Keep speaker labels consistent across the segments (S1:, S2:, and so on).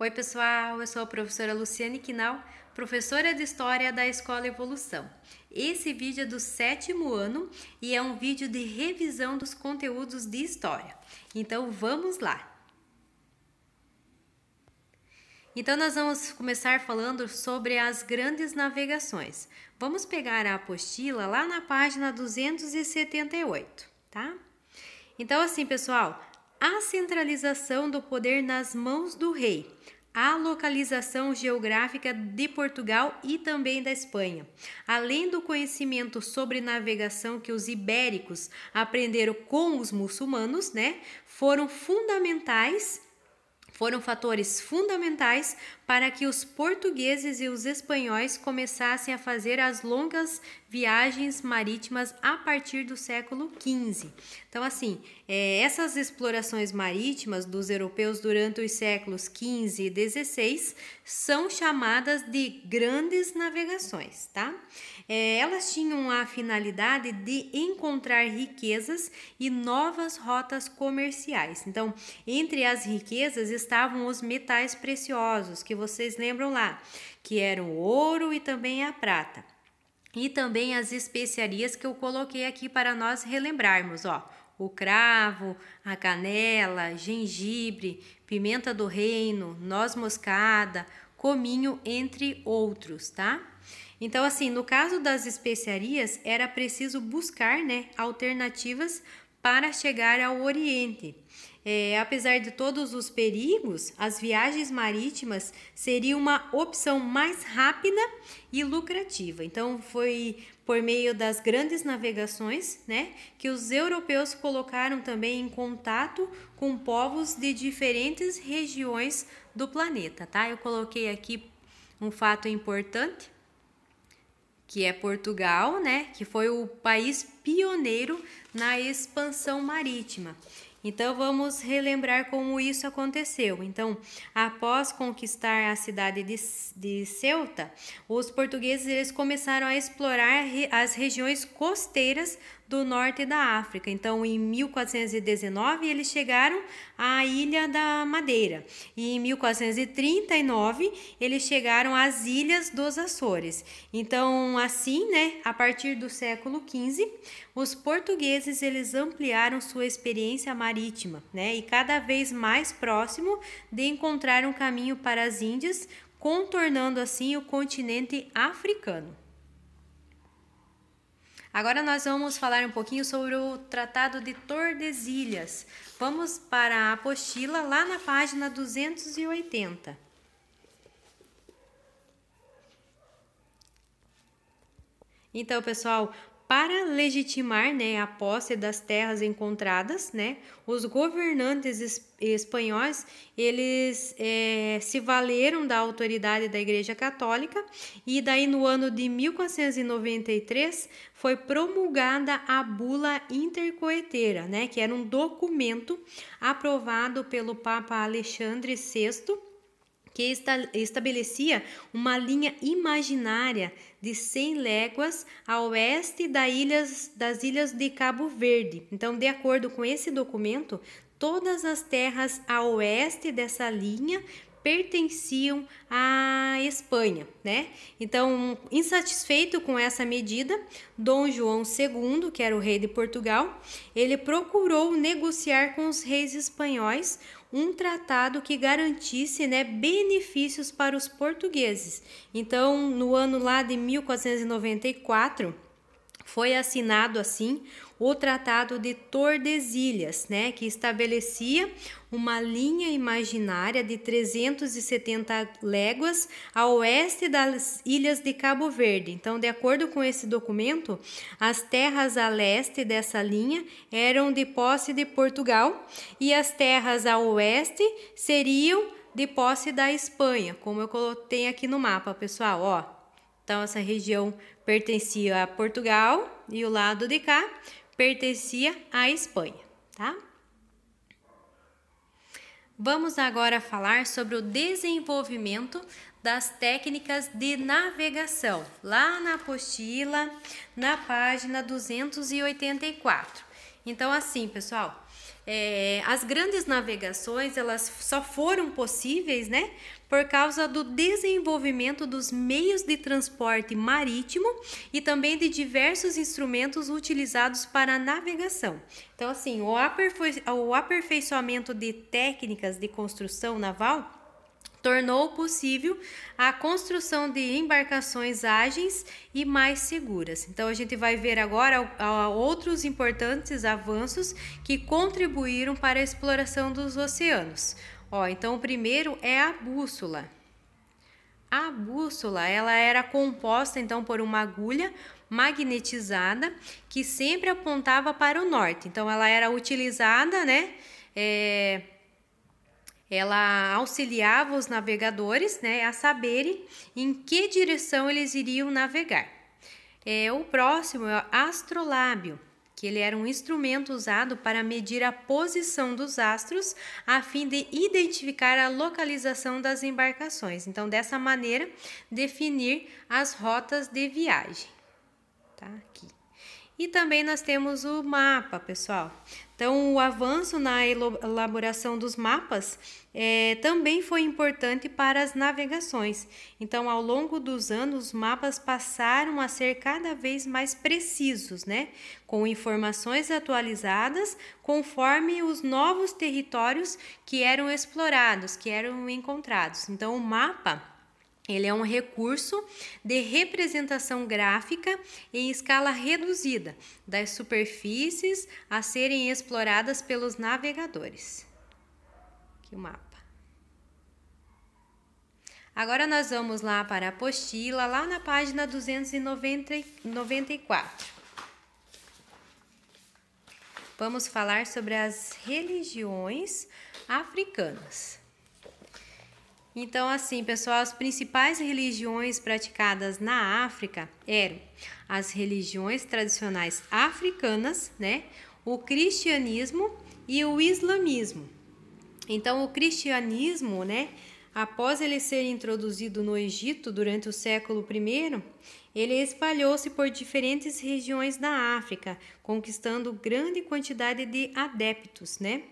S1: Oi pessoal, eu sou a professora Luciane Quinal, professora de História da Escola Evolução. Esse vídeo é do 7º ano e é um vídeo de revisão dos conteúdos de História. Então vamos lá! Então nós vamos começar falando sobre as grandes navegações. Vamos pegar a apostila lá na página 278, tá? Então assim pessoal, a centralização do poder nas mãos do rei, a localização geográfica de Portugal e também da Espanha, além do conhecimento sobre navegação que os ibéricos aprenderam com os muçulmanos, foram fatores fundamentais para que os portugueses e os espanhóis começassem a fazer as longas viagens marítimas a partir do século XV. Então, assim, essas explorações marítimas dos europeus durante os séculos XV e XVI são chamadas de grandes navegações, tá? Elas tinham a finalidade de encontrar riquezas e novas rotas comerciais. Então, entre as riquezas estavam os metais preciosos, que vocês lembram lá, que eram o ouro e também a prata. E também as especiarias que eu coloquei aqui para nós relembrarmos, ó. O cravo, a canela, gengibre, pimenta do reino, noz moscada, cominho, entre outros, tá? Então, assim, no caso das especiarias, era preciso buscar, alternativas para chegar ao Oriente. Apesar de todos os perigos, as viagens marítimas seriam uma opção mais rápida e lucrativa. Então, foi por meio das grandes navegações, que os europeus colocaram também em contato com povos de diferentes regiões do planeta, tá? Eu coloquei aqui um fato importante, que é Portugal, que foi o país pioneiro na expansão marítima. Então, vamos relembrar como isso aconteceu. Então, após conquistar a cidade de Ceuta, os portugueses eles começaram a explorar as regiões costeiras do norte da África. Então, em 1419, eles chegaram à Ilha da Madeira. E em 1439, eles chegaram às Ilhas dos Açores. Então, assim, a partir do século XV, os portugueses eles ampliaram sua experiência marítima, e cada vez mais próximo de encontrar um caminho para as Índias, contornando assim o continente africano. Agora nós vamos falar um pouquinho sobre o Tratado de Tordesilhas. Vamos para a apostila lá na página 280. Então, pessoal, para legitimar a posse das terras encontradas, os governantes espanhóis eles se valeram da autoridade da Igreja Católica e daí no ano de 1493 foi promulgada a Bula Intercoeteira, que era um documento aprovado pelo Papa Alexandre VI, que estabelecia uma linha imaginária de 100 léguas a oeste das ilhas de Cabo Verde. Então, de acordo com esse documento, todas as terras a oeste dessa linha pertenciam à Espanha, Então, insatisfeito com essa medida, Dom João II, que era o rei de Portugal, ele procurou negociar com os reis espanhóis um tratado que garantisse benefícios para os portugueses. Então, no ano lá de 1494, foi assinado assim o Tratado de Tordesilhas, que estabelecia uma linha imaginária de 370 léguas a oeste das ilhas de Cabo Verde. Então, de acordo com esse documento, as terras a leste dessa linha eram de posse de Portugal e as terras a oeste seriam de posse da Espanha, como eu coloquei aqui no mapa, pessoal, ó. Então, essa região pertencia a Portugal e o lado de cá pertencia à Espanha, tá? Vamos agora falar sobre o desenvolvimento das técnicas de navegação, lá na apostila, na página 284. Então, assim, pessoal, As grandes navegações elas só foram possíveis, né, por causa do desenvolvimento dos meios de transporte marítimo e também de diversos instrumentos utilizados para a navegação. Então, assim, o aperfeiçoamento de técnicas de construção naval tornou possível a construção de embarcações ágeis e mais seguras. Então, a gente vai ver agora outros importantes avanços que contribuíram para a exploração dos oceanos. Então, o primeiro é a bússola. A bússola, ela era composta, então, por uma agulha magnetizada que sempre apontava para o norte. Então, ela era utilizada, né, ela auxiliava os navegadores, né, a saberem em que direção eles iriam navegar. O próximo é o astrolábio, que ele era um instrumento usado para medir a posição dos astros a fim de identificar a localização das embarcações. Então, dessa maneira, definir as rotas de viagem. Tá aqui. E também nós temos o mapa, pessoal. Então, o avanço na elaboração dos mapas também foi importante para as navegações. Então, ao longo dos anos, os mapas passaram a ser cada vez mais precisos, né? Com informações atualizadas conforme os novos territórios que eram explorados, que eram encontrados. Então, o mapa ele é um recurso de representação gráfica em escala reduzida das superfícies a serem exploradas pelos navegadores. Aqui o mapa. Agora nós vamos lá para a apostila, lá na página 294. Vamos falar sobre as religiões africanas. Então, assim, pessoal, as principais religiões praticadas na África eram as religiões tradicionais africanas, né? O cristianismo e o islamismo. Então, o cristianismo, né? Após ele ser introduzido no Egito durante o século I, ele espalhou-se por diferentes regiões da África, conquistando grande quantidade de adeptos, né?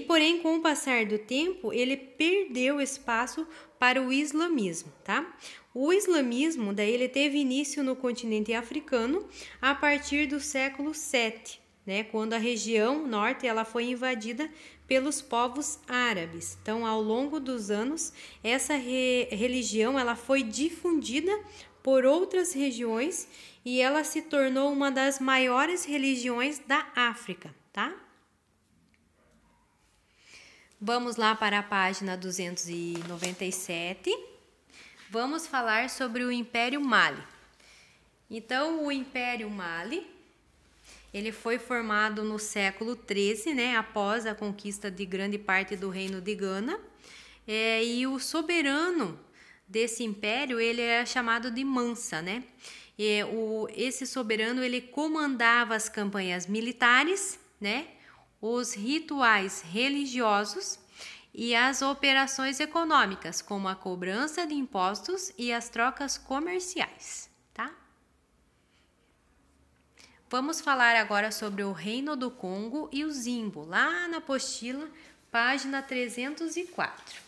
S1: Porém, com o passar do tempo, ele perdeu espaço para o islamismo, tá? O islamismo, daí, ele teve início no continente africano a partir do século VII, né? Quando a região norte ela foi invadida pelos povos árabes. Então, ao longo dos anos, essa religião ela foi difundida por outras regiões e ela se tornou uma das maiores religiões da África, tá? Vamos lá para a página 297. Vamos falar sobre o Império Mali. Então, o Império Mali, ele foi formado no século XIII, né, após a conquista de grande parte do reino de Gana, e o soberano desse império, ele era chamado de Mansa, né? Esse soberano, ele comandava as campanhas militares, né? Os rituais religiosos e as operações econômicas, como a cobrança de impostos e as trocas comerciais, tá? Vamos falar agora sobre o Reino do Congo e o Zimbo, lá na apostila, página 304.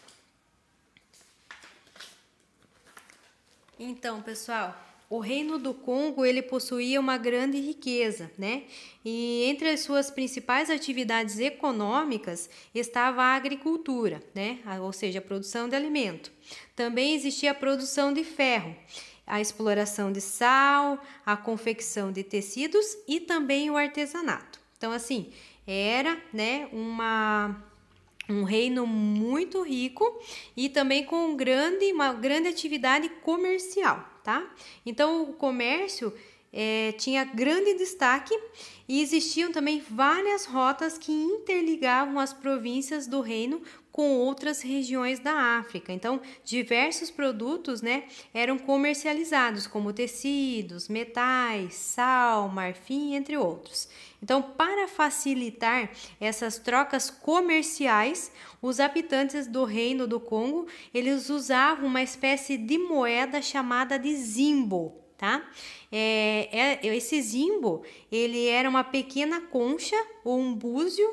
S1: Então, pessoal, o Reino do Congo, ele possuía uma grande riqueza, né? E entre as suas principais atividades econômicas estava a agricultura, né? Ou seja, a produção de alimento. Também existia a produção de ferro, a exploração de sal, a confecção de tecidos e também o artesanato. Então, assim, era, né, um reino muito rico e também com uma grande atividade comercial, tá? Então, o comércio tinha grande destaque e existiam também várias rotas que interligavam as províncias do reino com outras regiões da África. Então, diversos produtos, né, eram comercializados, como tecidos, metais, sal, marfim, entre outros. Então, para facilitar essas trocas comerciais, os habitantes do Reino do Congo, eles usavam uma espécie de moeda chamada de zimbo, tá? Esse zimbo, ele era uma pequena concha ou um búzio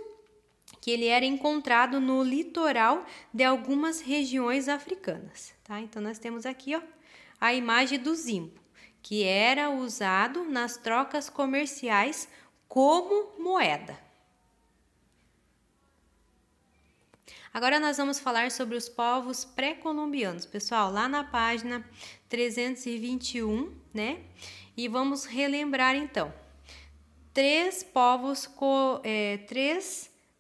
S1: que ele era encontrado no litoral de algumas regiões africanas, tá? Então nós temos aqui, ó, a imagem do zimbo, que era usado nas trocas comerciais como moeda. Agora nós vamos falar sobre os povos pré-colombianos, pessoal, lá na página 321, né? E vamos relembrar então. Três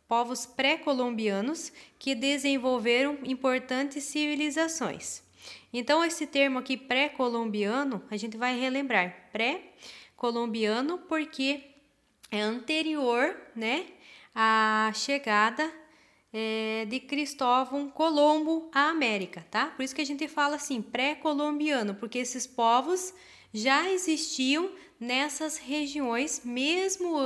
S1: povos pré-colombianos que desenvolveram importantes civilizações. Então, esse termo aqui, pré-colombiano, a gente vai relembrar. Pré-colombiano porque é anterior, né, à chegada de Cristóvão Colombo à América, tá? Por isso que a gente fala assim, pré-colombiano, porque esses povos já existiam nessas regiões mesmo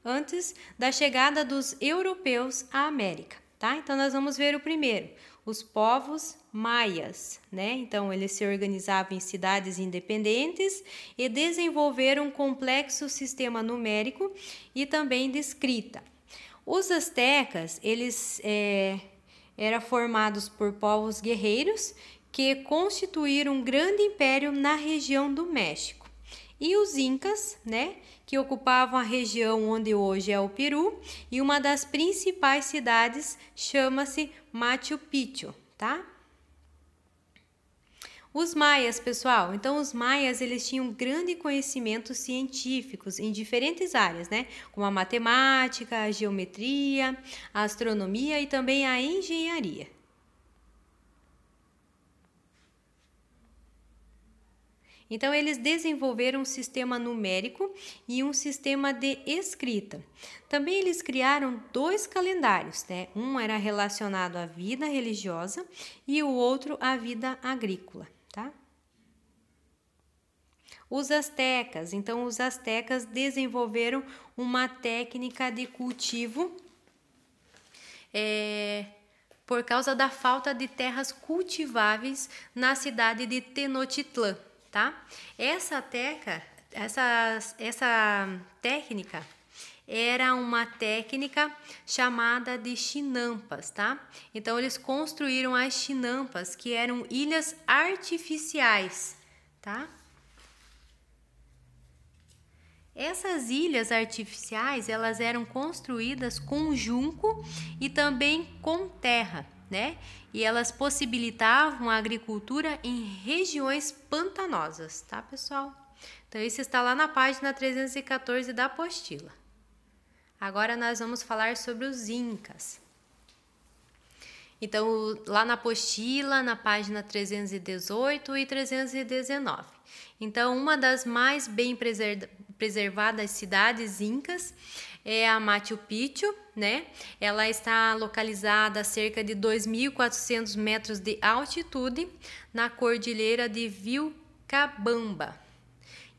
S1: antes da chegada dos europeus à América, tá? Então nós vamos ver o primeiro, os povos maias, né? Então eles se organizavam em cidades independentes e desenvolveram um complexo sistema numérico e também de escrita. Os astecas, eles eram formados por povos guerreiros que constituíram um grande império na região do México. E os incas, né, que ocupavam a região onde hoje é o Peru, e uma das principais cidades chama-se Machu Picchu, tá? Os maias, pessoal, então os maias eles tinham grande conhecimentos científicos em diferentes áreas, né? Como a matemática, a geometria, a astronomia e também a engenharia. Então eles desenvolveram um sistema numérico e um sistema de escrita. Também eles criaram 2 calendários, né? Um era relacionado à vida religiosa e o outro à vida agrícola. Tá? Os astecas, então os astecas desenvolveram uma técnica de cultivo por causa da falta de terras cultiváveis na cidade de Tenochtitlán, tá? Essa técnica era uma técnica chamada de chinampas, tá? Então eles construíram as chinampas, que eram ilhas artificiais, tá? Essas ilhas artificiais, elas eram construídas com junco e também com terra, né? E elas possibilitavam a agricultura em regiões pantanosas, tá, pessoal? Então isso está lá na página 314 da apostila. Agora nós vamos falar sobre os incas. Então, lá na apostila, na página 318 e 319. Então, uma das mais bem preservadas cidades incas é a Machu Picchu, né? Ela está localizada a cerca de 2.400 metros de altitude na cordilheira de Vilcabamba.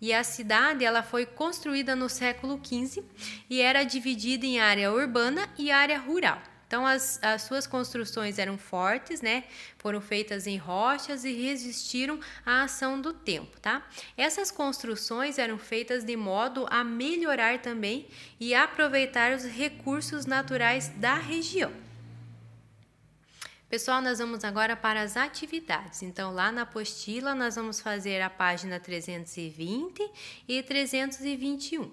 S1: E a cidade ela foi construída no século XV e era dividida em área urbana e área rural. Então, as suas construções eram fortes, né? Foram feitas em rochas e resistiram à ação do tempo, tá? Essas construções eram feitas de modo a melhorar também e aproveitar os recursos naturais da região. Pessoal, nós vamos agora para as atividades. Então, lá na apostila, nós vamos fazer a página 320 e 321.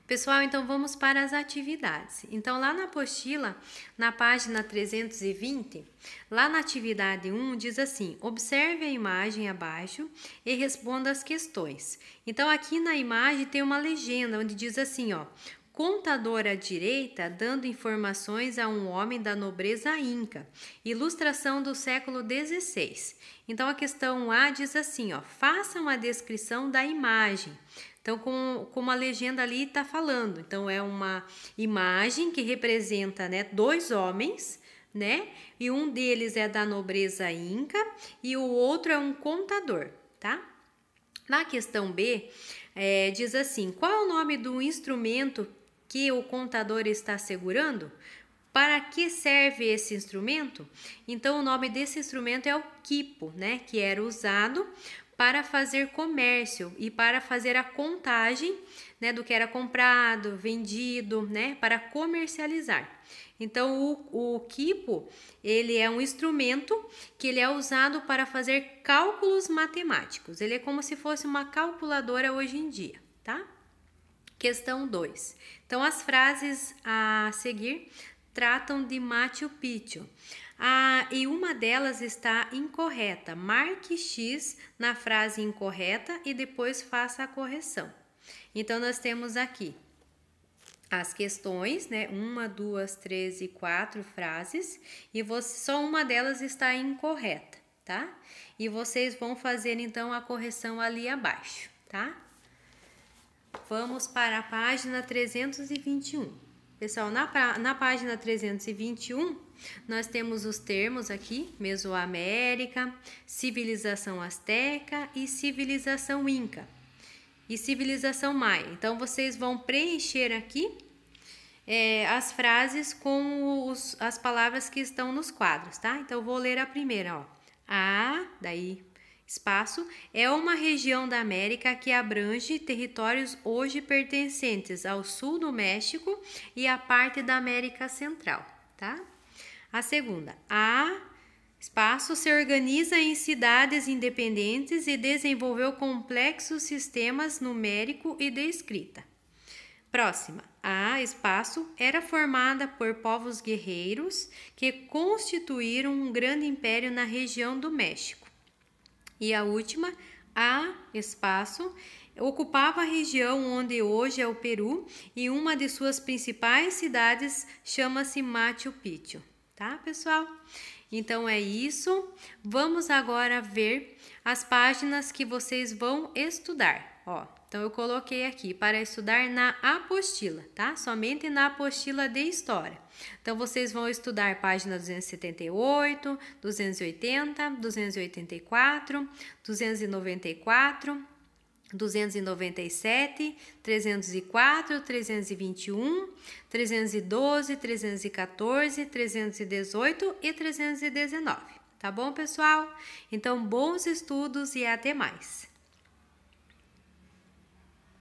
S1: Pessoal, então vamos para as atividades. Então, lá na apostila, na página 320, lá na atividade 1, diz assim: observe a imagem abaixo e responda as questões. Então, aqui na imagem tem uma legenda onde diz assim, ó: contador à direita dando informações a um homem da nobreza inca, ilustração do século XVI. Então, a questão A diz assim, ó: faça uma descrição da imagem. Então, como a legenda ali está falando, então é uma imagem que representa, né, 2 homens, né, e um deles é da nobreza inca e o outro é um contador, tá? Na questão B, diz assim: qual é o nome do instrumento que o contador está segurando? Para que serve esse instrumento? Então, o nome desse instrumento é o quipo, né, que era usado para fazer comércio e para fazer a contagem, né, do que era comprado, vendido, né, para comercializar. Então, o quipo, ele é um instrumento que ele é usado para fazer cálculos matemáticos. Ele é como se fosse uma calculadora hoje em dia, tá? Questão 2. Então, as frases a seguir tratam de Machu Picchu. E uma delas está incorreta. Marque X na frase incorreta e depois faça a correção. Então, nós temos aqui as questões, né? 1, 2, 3 e 4 frases, e só uma delas está incorreta, tá? E vocês vão fazer então a correção ali abaixo, tá? Vamos para a página 321. Pessoal, na página 321, nós temos os termos aqui: Mesoamérica, civilização azteca e civilização inca. E civilização maia. Então, vocês vão preencher aqui as frases com as palavras que estão nos quadros, tá? Então, eu vou ler a primeira, ó. Daí, espaço, é uma região da América que abrange territórios hoje pertencentes ao sul do México e a parte da América Central, tá? A segunda, espaço se organiza em cidades independentes e desenvolveu complexos sistemas numérico e de escrita. Próxima. Espaço era formada por povos guerreiros que constituíram um grande império na região do México. E a última, espaço ocupava a região onde hoje é o Peru e uma de suas principais cidades chama-se Machu Picchu. Tá, pessoal? Então é isso. Vamos agora ver as páginas que vocês vão estudar. Ó, então eu coloquei aqui para estudar na apostila, tá? Somente na apostila de história. Então vocês vão estudar página 278, 280, 284, 294, 297, 304, 321, 312, 314, 318 e 319. Tá bom, pessoal? Então, bons estudos e até mais!